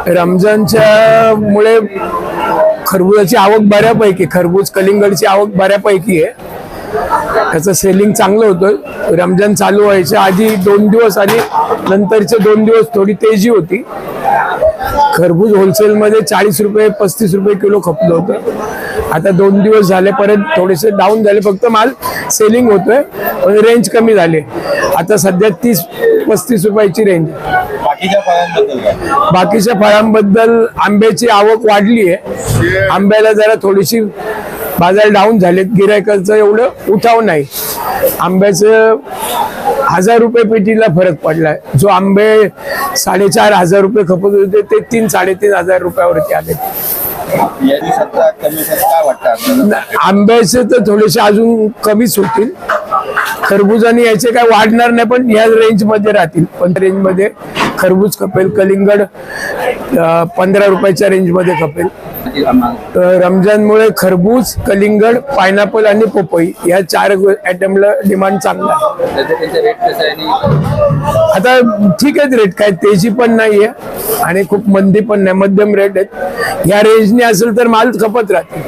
रमजानच्या मुळे खरबुजाची आवक बऱ्यापैकी, खरबूज कलिंगडची आवक बऱ्यापैकी आहे. त्याचं सेलिंग चांगलं होतं. रमजान चालू व्हायच्या आधी 2 दिवस आणि नंतरचे 2 दिवस थोडी तेजी होती. खरबूज होलसेलमध्ये 40 रुपये 35 रुपये किलो खपलं होतं. आता 2 दिवस झाले परत थोडेसे डाऊन झाले. फक्त माल सेलिंग होतोय पण रेंज कमी झाली. आता सध्या 30-35 रुपयाची रेंज. बाकीच्या फळांबद्दल आंब्याची आवक वाढली आहे. आंब्याला जरा थोडीशी बाजार डाऊन झालेत. गिरायकाचं एवढं उठाव नाही. आंब्याचं 1000 रुपये पेटीला फरक पडलाय. जो आंबे 4,500 रुपये खपत होते ते 3-3.5 हजार रुपयावरती आले. आंब्याचे तर थोडेसे अजून कमीच होतील. खरबूजाने याचे काय वाढणार नाही पण या रेंज मध्ये राहतील. पण रेंज मध्ये खरबूज खपेल. कलिंगड 15 रुपयाच्या रेंज मध्ये खपेल. रमजानमुळे खरबूज, कलिंगड, पायनॅपल आणि पपई या 4 आयटमला डिमांड चांगला आहे. आता ठीक आहे रेट, काय तेजी पण नाहीये आणि खूप मंदी पण नाही, मध्यम रेट आहेत. या रेंजने असेल तर माल खपत राहते.